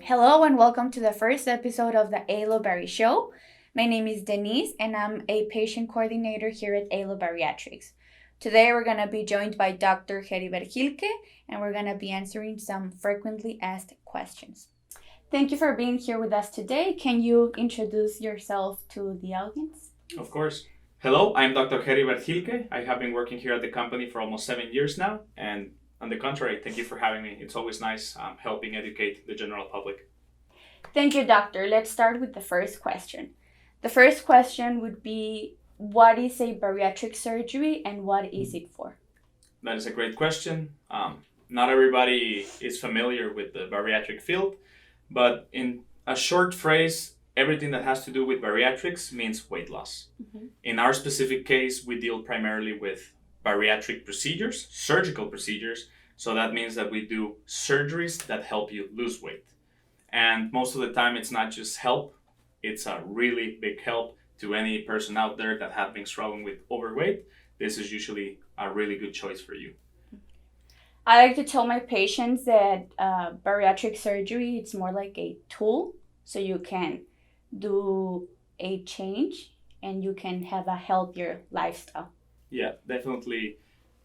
Hello and welcome to the first episode of the ALO Bari Show. My name is Denise and I'm a patient coordinator here at ALO Bariatrics. Today we're going to be joined by Dr. Heribert Hilke and we're going to be answering some frequently asked questions. Thank you for being here with us today. Can you introduce yourself to the audience? Of course. Hello, I'm Dr. Heribert Hilke. I have been working here at the company for almost 7 years now, and on the contrary, thank you for having me. It's always nice helping educate the general public. Thank you, doctor. Let's start with the first question. The first question would be, what is a bariatric surgery and what is it for? That is a great question. Not everybody is familiar with the bariatric field, but in a short phrase, everything that has to do with bariatrics means weight loss. Mm-hmm. In our specific case, we deal primarily with bariatric procedures, surgical procedures. So that means that we do surgeries that help you lose weight. And most of the time, it's not just help, it's a really big help to any person out there that have been struggling with overweight. This is usually a really good choice for you. I like to tell my patients that bariatric surgery, it's more like a tool. So you can do a change and you can have a healthier lifestyle. Yeah, definitely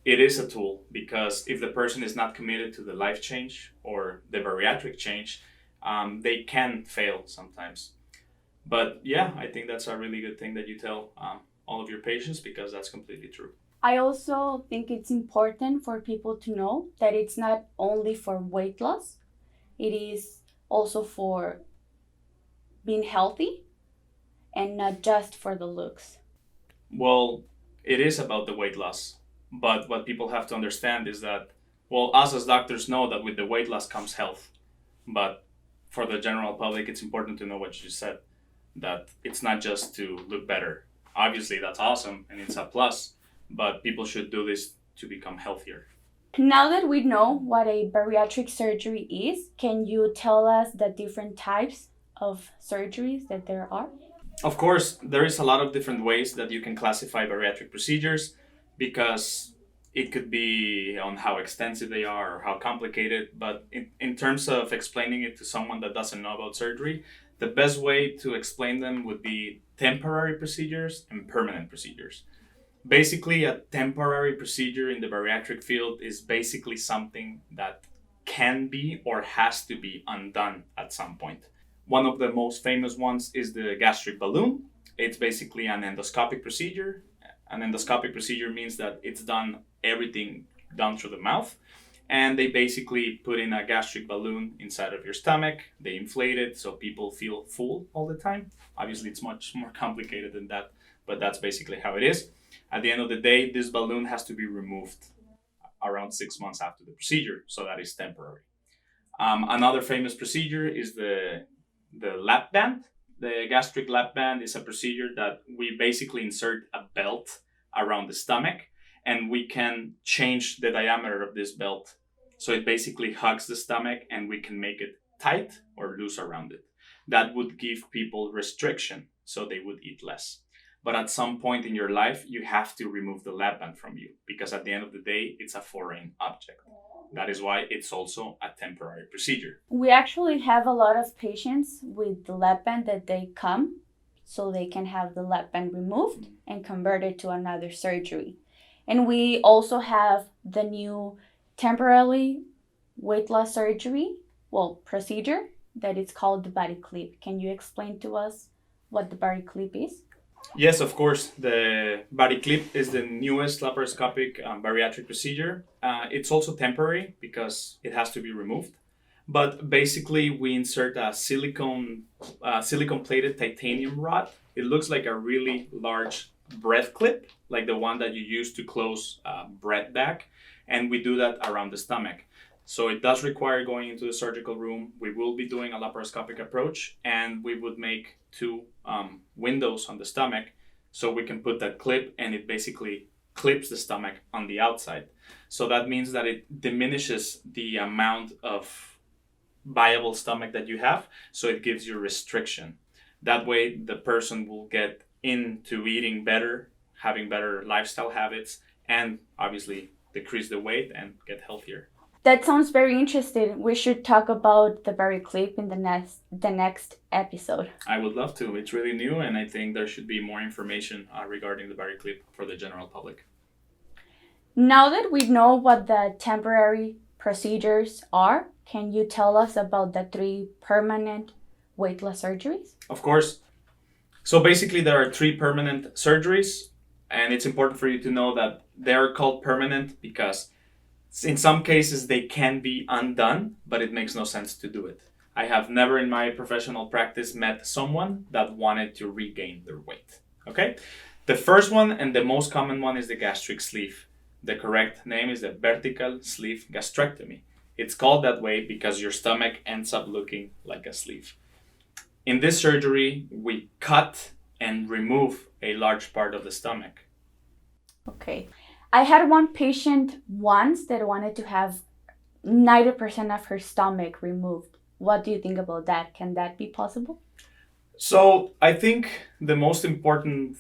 it is a tool, because if the person is not committed to the life change or the bariatric change, they can fail sometimes. But yeah, I think that's a really good thing that you tell all of your patients, because that's completely true. I also think it's important for people to know that it's not only for weight loss, it is also for being healthy and not just for the looks. Well, it is about the weight loss, but what people have to understand is that, well, us as doctors know that with the weight loss comes health, but for the general public, it's important to know what you said, that it's not just to look better. Obviously, that's awesome and it's a plus, but people should do this to become healthier. Now that we know what a bariatric surgery is, can you tell us the different types of surgeries that there are? Of course, there is a lot of different ways that you can classify bariatric procedures, because it could be on how extensive they are or how complicated. But in terms of explaining it to someone that doesn't know about surgery, the best way to explain them would be temporary procedures and permanent procedures. Basically, a temporary procedure in the bariatric field is basically something that can be or has to be undone at some point. One of the most famous ones is the gastric balloon. It's basically an endoscopic procedure. An endoscopic procedure means that it's done everything done through the mouth. And they basically put in a gastric balloon inside of your stomach. They inflate it so people feel full all the time. Obviously, it's much more complicated than that, but that's basically how it is. At the end of the day, this balloon has to be removed around 6 months after the procedure. So that is temporary. Another famous procedure is the lap band. The gastric lap band is a procedure that we basically insert a belt around the stomach, and we can change the diameter of this belt. So it basically hugs the stomach and we can make it tight or loose around it. That would give people restriction, so they would eat less. But at some point in your life, you have to remove the lap band from you, because at the end of the day, it's a foreign object. That is why it's also a temporary procedure. We actually have a lot of patients with the lap band that they come so they can have the lap band removed and converted to another surgery. And we also have the new temporary weight loss procedure that is called the body clip. Can you explain to us what the body clip is? Yes, of course. The body clip is the newest laparoscopic bariatric procedure. It's also temporary because it has to be removed. But basically, we insert a silicone-plated titanium rod. It looks like a really large breath clip, like the one that you use to close breath bag. And we do that around the stomach. So it does require going into the surgical room. We will be doing a laparoscopic approach, and we would make 2 windows on the stomach so we can put that clip, and it basically clips the stomach on the outside. So that means that it diminishes the amount of viable stomach that you have, so it gives you restriction. That way the person will get into eating better, having better lifestyle habits, and obviously decrease the weight and get healthier. That sounds very interesting. We should talk about the Bari clip in the next episode. I would love to. It's really new, and I think there should be more information regarding the Bari clip for the general public. Now that we know what the temporary procedures are, can you tell us about the 3 permanent weightless surgeries? Of course. So basically, there are 3 permanent surgeries, and it's important for you to know that they are called permanent because in some cases they can be undone, but it makes no sense to do it. I have never in my professional practice met someone that wanted to regain their weight. Okay? The first one and the most common one is the gastric sleeve. The correct name is the vertical sleeve gastrectomy. It's called that way because your stomach ends up looking like a sleeve. In this surgery, we cut and remove a large part of the stomach. Okay. I had one patient once that wanted to have 90% of her stomach removed. What do you think about that? Can that be possible? So I think the most important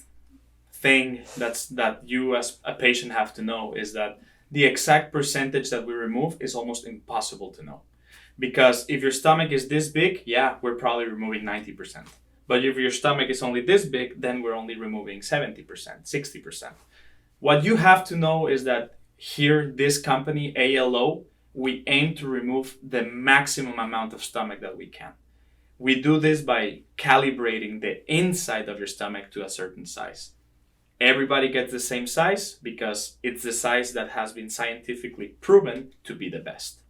thing that you as a patient have to know is that the exact percentage that we remove is almost impossible to know. Because if your stomach is this big, yeah, we're probably removing 90%. But if your stomach is only this big, then we're only removing 70%, 60%. What you have to know is that here, this company, ALO, we aim to remove the maximum amount of stomach that we can. We do this by calibrating the inside of your stomach to a certain size. Everybody gets the same size because it's the size that has been scientifically proven to be the best.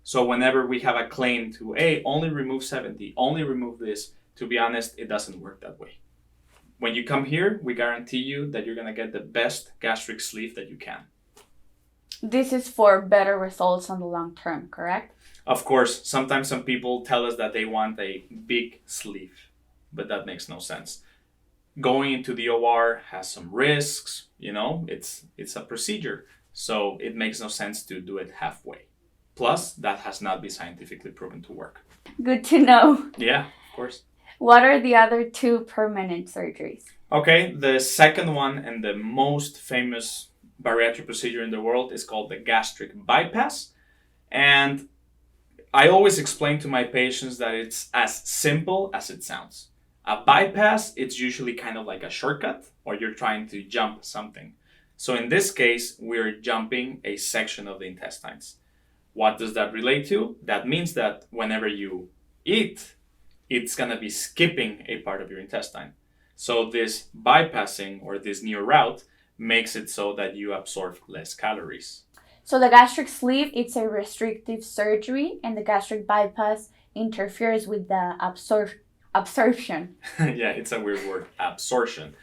So whenever we have a claim to, hey, only remove 70, only remove this, to be honest, it doesn't work that way. When you come here, we guarantee you that you're going to get the best gastric sleeve that you can. This is for better results on the long term, correct? Of course, sometimes some people tell us that they want a big sleeve, but that makes no sense. Going into the OR has some risks, it's a procedure, so it makes no sense to do it halfway. Plus, that has not been scientifically proven to work. Good to know. Yeah, of course. What are the other 2 permanent surgeries? Okay, the second one and the most famous bariatric procedure in the world is called the gastric bypass. And I always explain to my patients that it's as simple as it sounds. A bypass, it's usually kind of like a shortcut, or you're trying to jump something. So in this case, we're jumping a section of the intestines. What does that relate to? That means that whenever you eat, it's going to be skipping a part of your intestine. So this bypassing or this new route makes it so that you absorb less calories. So the gastric sleeve, it's a restrictive surgery, and the gastric bypass interferes with the absorption. Yeah, it's a weird word, absorption.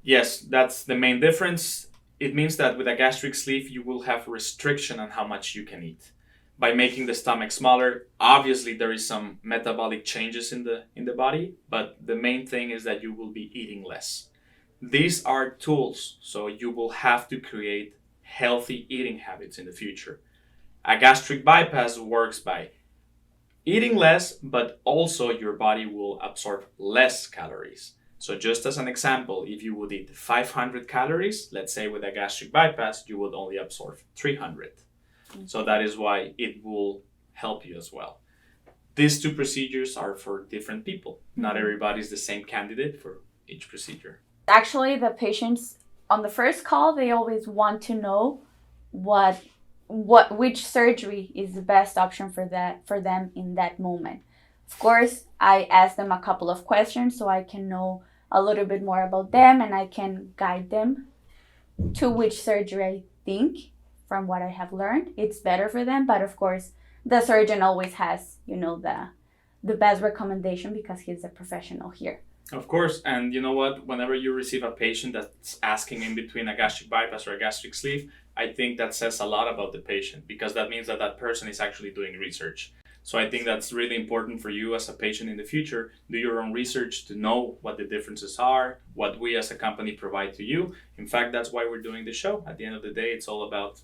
Yes, that's the main difference. It means that with a gastric sleeve, you will have restriction on how much you can eat. By making the stomach smaller, obviously there is some metabolic changes in the body, but the main thing is that you will be eating less. These are tools, so you will have to create healthy eating habits in the future. A gastric bypass works by eating less, but also your body will absorb less calories. So just as an example, if you would eat 500 calories, let's say with a gastric bypass, you would only absorb 300. So that is why it will help you as well. These 2 procedures are for different people. Not everybody is the same candidate for each procedure. Actually, the patients on the first call, they always want to know which surgery is the best option for them in that moment. Of course, I ask them a couple of questions so I can know a little bit more about them and I can guide them to which surgery I think, from what I have learned, it's better for them. But of course, the surgeon always has, the best recommendation because he's a professional here. Of course, and you know what? Whenever you receive a patient that's asking in between a gastric bypass or a gastric sleeve, I think that says a lot about the patient because that means that person is actually doing research. So I think that's really important for you as a patient in the future. Do your own research to know what the differences are, what we as a company provide to you. In fact, that's why we're doing the show. At the end of the day, it's all about,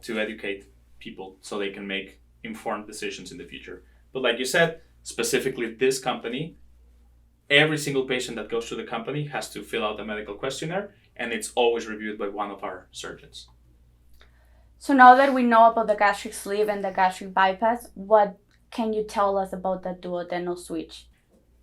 to educate people so they can make informed decisions in the future. But like you said, specifically this company, every single patient that goes to the company has to fill out a medical questionnaire, and it's always reviewed by one of our surgeons. So now that we know about the gastric sleeve and the gastric bypass, what can you tell us about the duodenal switch?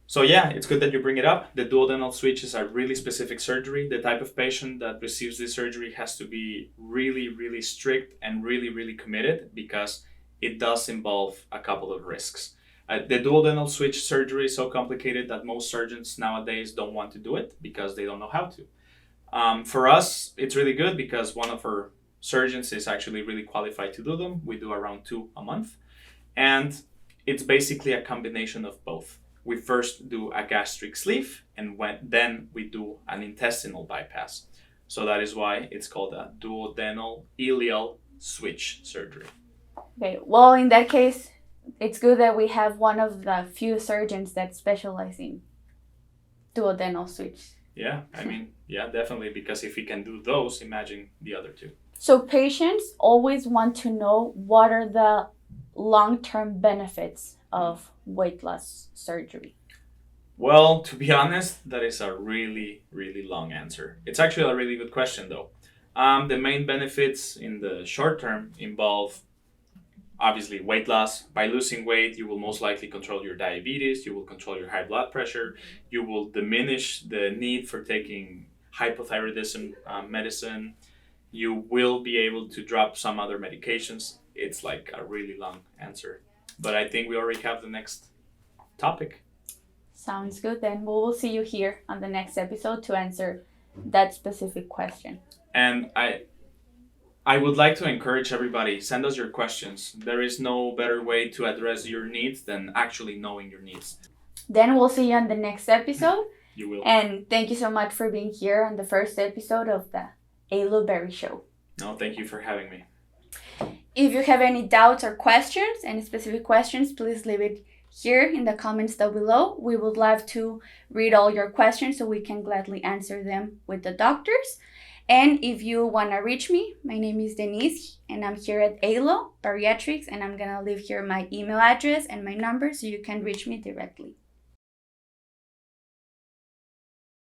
So yeah, it's good that you bring it up. The duodenal switch is a really specific surgery. The type of patient that receives this surgery has to be really, really strict and really, really committed because it does involve a couple of risks. The duodenal switch surgery is so complicated that most surgeons nowadays don't want to do it because they don't know how to. For us, it's really good because one of our surgeons is actually really qualified to do them. We do around 2 a month. And it's basically a combination of both. We first do a gastric sleeve and then we do an intestinal bypass. So that is why it's called a duodenal ileal switch surgery. Okay, well, in that case, it's good that we have one of the few surgeons that specialize in duodenal switch. Yeah, definitely, because if he can do those, imagine the other two. So patients always want to know what are the long-term benefits of weight loss surgery. Well, to be honest, that is a really, really long answer. It's actually a really good question, though. The main benefits in the short term involve obviously weight loss. By losing weight, you will most likely control your diabetes, you will control your high blood pressure, you will diminish the need for taking hypothyroidism medicine, you will be able to drop some other medications. It's like a really long answer. But I think we already have the next topic. Sounds good. Then we will see you here on the next episode to answer that specific question. And I would like to encourage everybody, send us your questions. There is no better way to address your needs than actually knowing your needs. Then we'll see you on the next episode. You will. And thank you so much for being here on the first episode of the ALO Bari Show. No, thank you for having me. If you have any doubts or questions, any specific questions, please leave it here in the comments down below. We would love to read all your questions so we can gladly answer them with the doctors. And if you want to reach me, my name is Denise and I'm here at ALO Bariatrics, and I'm going to leave here my email address and my number so you can reach me directly.